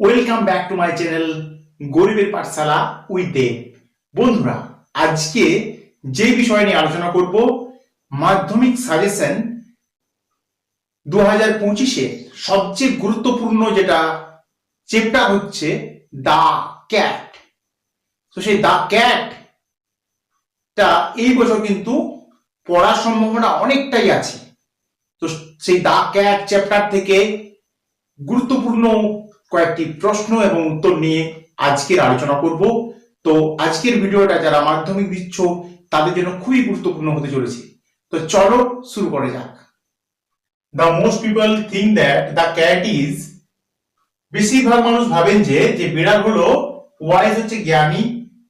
Welcome back to my channel গরিবের পাঠশালা with দেব। বন্ধুরা, আজকে যে বিষয় নিয়ে আলোচনা করব, মাধ্যমিক সাজেশন 2025-এ সবচেয়ে গুরুত্বপূর্ণ যেটা চ্যাপ্টার হচ্ছে দা ক্যাট। তো সেই দা ক্যাটটা এই বছর কিন্তু পড়ার সম্ভাবনা অনেকটাই আছে। তো সেই দা ক্যাট চ্যাপ্টার থেকে গুরুত্বপূর্ণ কয়েকটি প্রশ্ন এবং উত্তর নিয়ে আজকের আলোচনা করব। তো আজকের ভিডিওটা যারা মাধ্যমিক দিচ্ছ তাদের জন্য খুবই গুরুত্বপূর্ণ হতে চলেছে। তো চলো শুরু করা যাক। The most people think that the cat is, বেশিরভাগ মানুষ ভাবেন যে বিড়াল হলো ওয়াইজ হচ্ছে জ্ঞানী,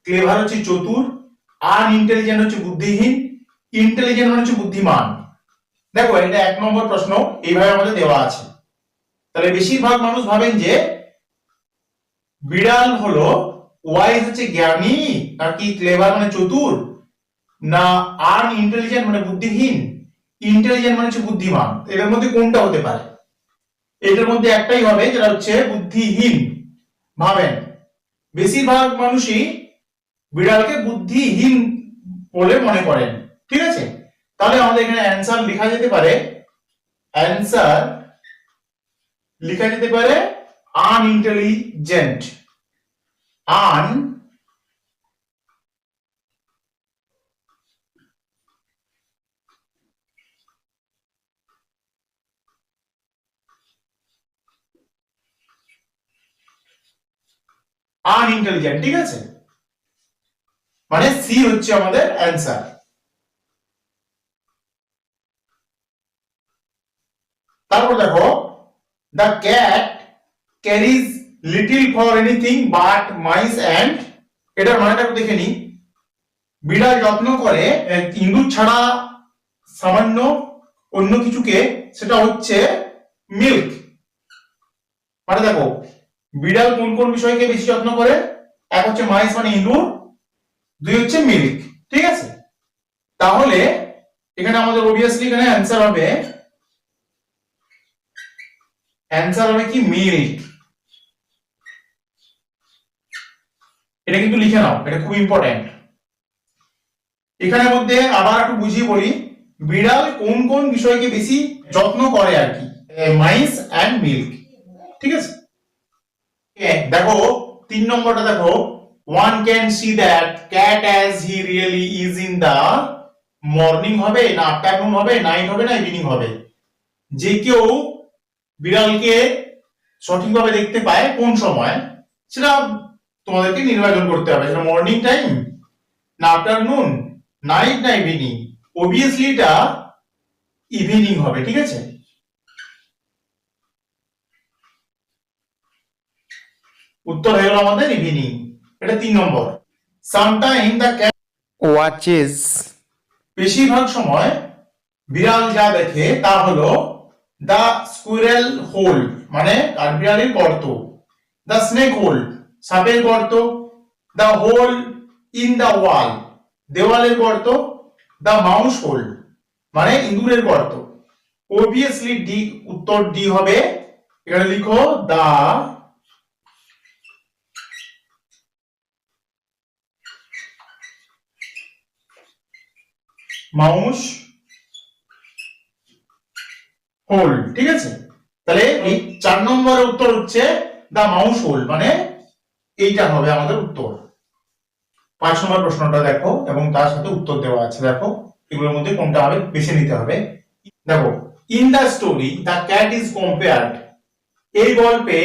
ক্লেভার হচ্ছে চতুর, আনইন্টেলিজেন্ট হচ্ছে বুদ্ধিহীন, ইন্টেলিজেন্ট মানে হচ্ছে বুদ্ধিমান। দেখো, এটা 1 নম্বর প্রশ্ন এইভাবে আমাদের দেওয়া আছে। তাহলে বেশিরভাগ মানুষ ভাবেন যে বিড়াল হলো ওয়াইজ হচ্ছে জ্ঞানী, নাকি ক্লেভার মানে চতুর, না আনইন্টেলিজেন্ট মানে বুদ্ধিহীন, ইন্টেলিজেন্ট মানে হচ্ছে বুদ্ধিমান। এর মধ্যে কোনটা হতে পারে? এটার মধ্যে একটাই হবে, যেটা হচ্ছে বুদ্ধিহীন। ভাবেন, বেশিরভাগ মানুষই বিড়ালকে বুদ্ধিহীন বলে মনে করেন। ঠিক আছে, তাহলে আমাদের এখানে অ্যান্সার লেখা যেতে পারে, অ্যান্সার লেখা যেতে পারে আনইন্টেলিজেন্ট। আনইন্টেলিজেন্ট। ঠিক আছে, মানে সি হচ্ছে আমাদের অ্যান্সার। তারপর দেখো, the cat carries little for anything but mice and, এটার মানেটা একটু দেখে নি। বিড়াল যত্ন করে ইঁদুর ছাড়া সামান্য অন্য কিছুকে, সেটা হচ্ছে মিল্ক। মানে দেখো, বিড়াল কোন কোন বিষয়কে বেশি যত্ন করে? এক হচ্ছে মাইস মানে ইঁদুর, 2 হচ্ছে মিল্ক। ঠিক আছে, তাহলে এখানে আমাদের অবভিয়াসলি এখানে অ্যান্সার হবে কি মিল্ক। এটা কিন্তু লিখে নাও, এটা খুব ইম্পর্টেন্ট। এখানের মধ্যে আবার একটু বুঝিয়ে বলি, বিড়াল কোন কোন বিষয়কে বেশি যত্ন করে আর কি, মাইস অ্যান্ড মিল্ক। ঠিক আছে, দেখো 3 নম্বরটা দেখো, one can see that cat as he really is in the morning হবে না আফটারনুন হবে, নাইট হবে না ইভিনিং হবে? যে কেউ বিড়ালকে সঠিকভাবে দেখতে পায় কোন সময়, সেটা তোমাদেরকে নির্বাচন করতে হবে। সেটা মর্নিং টাইম না আফটারনুন, নাইট না ইভিনিং? অবভিয়াসলি এটা ইভিনিং হবে। ঠিক আছে, উত্তর হয়ে গেল আমাদের ইভিনিং। এটা 3 নম্বর। সামটাইম দ্য ক্যাট ওয়াচেস, বেশিরভাগ সময় বিড়াল যা দেখে তা হলো দ্য স্কুইরেল হোল, মানে কাঠবিড়ালির গর্ত, দ্য স্নেক হোল, সাপের গর্ত, দ্য হোল ইন দ্য ওয়াল, দেওয়ালের গর্ত, দ্য মাউস হোল, মানে ইঁদুরের গর্ত। অবভিয়াসলি ডি, উত্তর ডি হবে। এখানে লিখো দ্য মাউস হোল। ঠিক আছে, তাহলে এই 4 নম্বরের উত্তর হচ্ছে দা মাউস হোল, মানে এইটা হবে আমাদের উত্তর। 5 নম্বর প্রশ্নটা দেখো এবং তার সাথে উত্তর দেওয়া আছে। দেখো এগুলোর মধ্যে কোনটা হবে বেছে নিতে হবে। দেখো, in the story the cat is compared, এই গল্পে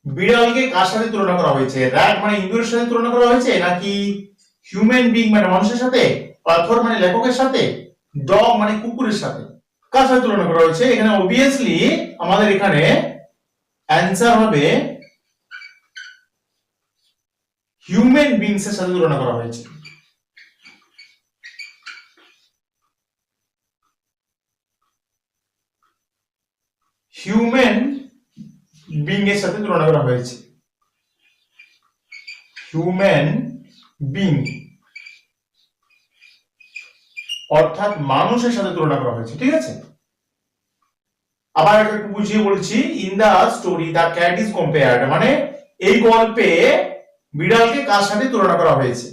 বিড়ালকে কার সাথে তুলনা করা হয়েছে? র‍্যাট মানে ইঁদুরের সাথে তুলনা করা হয়েছে, নাকি হিউম্যান বিং মানে মানুষের সাথে, অথর মানে লেখকের সাথে, ডগ মানে কুকুরের সাথে? কার সাথে তুলনা করা হয়েছে? এখানে অবভিয়াসলি আমাদের এখানে অ্যান্সার হবে হিউম্যান বিংস এর সাথে তুলনা করা হয়েছে। হিউম্যান বিং এর সাথে তুলনা করা হয়েছে, হিউম্যান বিং অর্থাৎ মানুষের সাথে তুলনা করা হয়েছে। ঠিক আছে, আবার একটু বুঝিয়ে বলছি, in the story the cat is compared, মানে এই গল্পে বিড়ালকে কার সাথে তুলনা করা হয়েছে?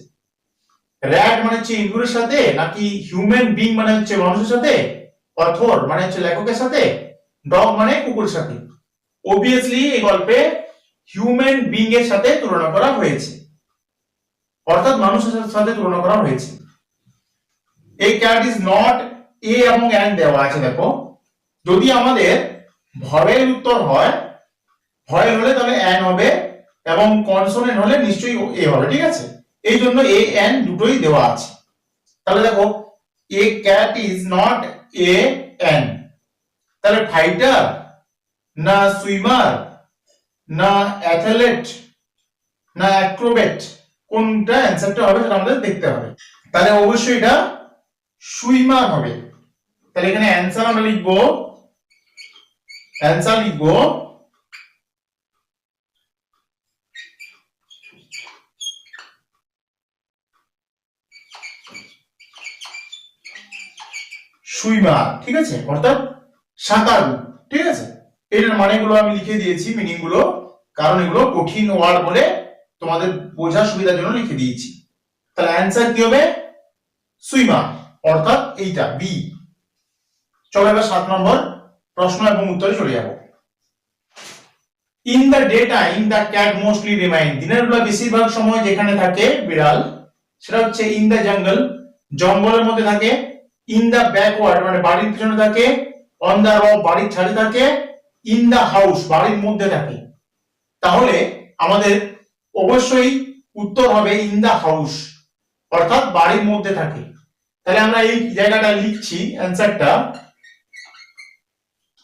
র্যাট মানে হচ্ছে ইঁদুরের সাথে, নাকি হিউম্যান বিং মানে হচ্ছে মানুষের সাথে, অথর মানে হচ্ছে লেখকের সাথে, ডগ মানে কুকুরের সাথে? অবভিয়াসলি এই গল্পে হিউম্যান বিং এর সাথে তুলনা করা হয়েছে, অর্থাৎ মানুষের সাথে তুলনা করা হয়েছে। এই ক্যাট ইজ নট এ এবং অ্যান দেওয়া আছে, দেখো যদি আমাদের ভয়েল উত্তর হয়, ভয়েল হলে তাহলে অ্যান হবে, এবং কনসোনেন্ট হলে নিশ্চয়ই এ হবে, ঠিক আছে? এই জন্য এ অ্যান দুটোই দেওয়া আছে। তাহলে দেখো এ cat is not a an, তাহলে ফাইটার না সুইমার না অ্যাথলেট না অ্যাক্রোবেট, কোনটা অ্যান্সারটা হবে সেটা আমাদের দেখতে হবে। তাহলে অবশ্যই এটা সুইমার হবে। তাহলে এখানে অ্যান্সার আমরা লিখবো, সুইমার, ঠিক আছে, অর্থাৎ সাঁতারু, ঠিক আছে? এটার মানেগুলো আমি লিখে দিয়েছি, মিনিং গুলো, কারণ এগুলো কঠিন ওয়ার্ড বলে তোমাদের বোঝার সুবিধার জন্য লিখে দিয়েছি। তাহলে অ্যান্সার কি হবে? সুইমার, অর্থাৎ এইটা বি। চলো এবার 7 নম্বর প্রশ্ন এবং উত্তরে চলে যাব। In the day time the cat mostly remain, দিনের বেলা বেশিরভাগ সময় যেখানে থাকে বিড়াল সেটা হচ্ছে ইন দা জঙ্গল, জঙ্গলের মধ্যে থাকে, ইন দা ব্যাকওয়ার্ড মানে বাড়ির পিছনে থাকে, অন দা রফ বাড়ির ছাদে থাকে, ইন দা হাউস বাড়ির মধ্যে থাকে। তাহলে আমাদের অবশ্যই উত্তর হবে ইন দা হাউস, অর্থাৎ বাড়ির মধ্যে থাকে। তাহলে আমরা এই জায়গাটা লিখছি,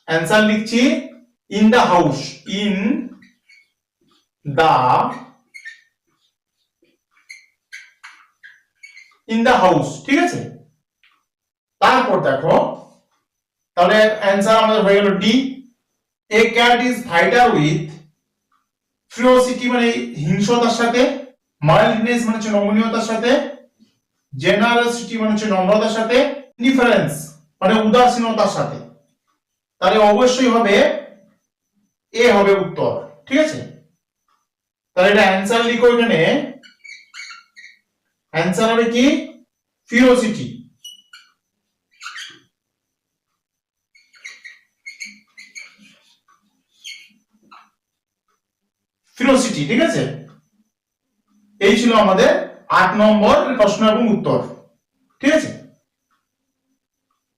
অ্যান্সার লিখছি in the house, in the house, ঠিক আছে? তারপর দেখো, তাহলে অ্যান্সার আমাদের হয়ে গেল D. A cat is fighter with ferocity মানে হিংস্রতার সাথে, মাইল্ডনেস মানে হচ্ছে নমনীয়তার সাথে, জেনারসিটি মানে হচ্ছে নম্রতার সাথে, ইনডিফারেন্স মানে উদাসীনতার সাথে। তাহলে অবশ্যই হবে এ হবে উত্তর, ঠিক আছে? তাহলে এটা অ্যান্সার লিখো, এখানে অ্যান্সার হবে কি? ফিরোসিটি। ফিরোসিটি, ঠিক আছে? এই ছিল আমাদের 8 নম্বর প্রশ্ন এবং উত্তর, ঠিক আছে?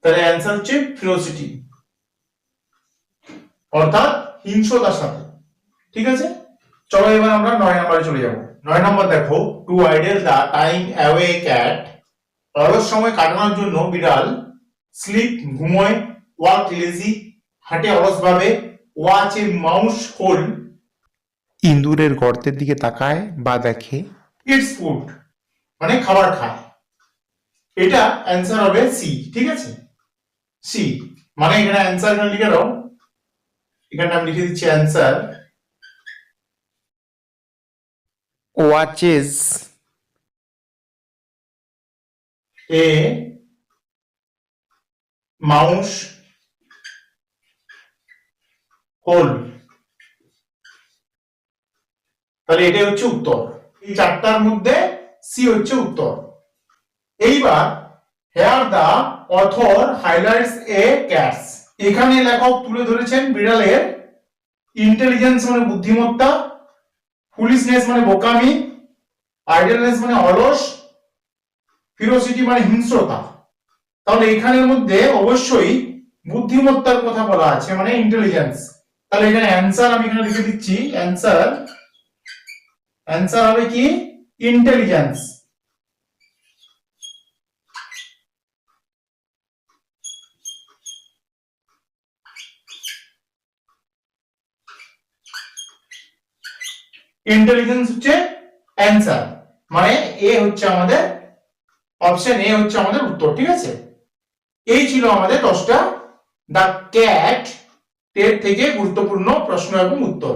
তাহলে অ্যান্সার হচ্ছে ফিরোসিটি, অর্থাৎ হিংস্রতার সাথে, ঠিক আছে? চলো এবার আমরা 9 নম্বরে চলে যাব। 9 নম্বর দেখো, to idle the time away cat, অলস সময় কাটানোর জন্য বিড়াল, স্লিপ ঘুমোয়, ওয়াক লেজি হাঁটে অলসভাবে, ওয়াচ এ মাউস হোল ইঁদুরের গর্তের দিকে তাকায় বা দেখে, ইটস ফুড মানে খাবার খায়। এটা অ্যান্সার হবে সি, ঠিক আছে? সি মানে এখানে অ্যান্সার এখানে লিখে দাও, এখানে আমি লিখে দিচ্ছি অ্যান্সার ওয়াচেস এ মাউস হোল। তাহলে এটাই হচ্ছে উত্তর, এই চারটার মধ্যে সি হচ্ছে উত্তর। এইবার হেয়ার দা অথর হাইলাইটস এ ক্যাটস, এখানে লেখক তুলে ধরেছেন বিড়ালের ইন্টেলিজেন্স মানে বুদ্ধিমত্তা, ফুলিশনেস মানে বোকামি, আইডলনেস মানে অলস, ফিরোসিটি মানে হিংস্রতা। তাহলে এখানের মধ্যে অবশ্যই বুদ্ধিমত্তার কথা বলা আছে, মানে ইন্টেলিজেন্স। তাহলে এখানে অ্যান্সার আমি এখানে লিখে দিচ্ছি, অ্যান্সার হবে কি? ইন্টেলিজেন্স। ইন্টেলিজেন্স হচ্ছে অ্যান্সার, মানে এ হচ্ছে আমাদের অপশন এ হচ্ছে আমাদের উত্তর, ঠিক আছে? এই ছিল আমাদের 10টা দা ক্যাট এর থেকে গুরুত্বপূর্ণ প্রশ্ন এবং উত্তর।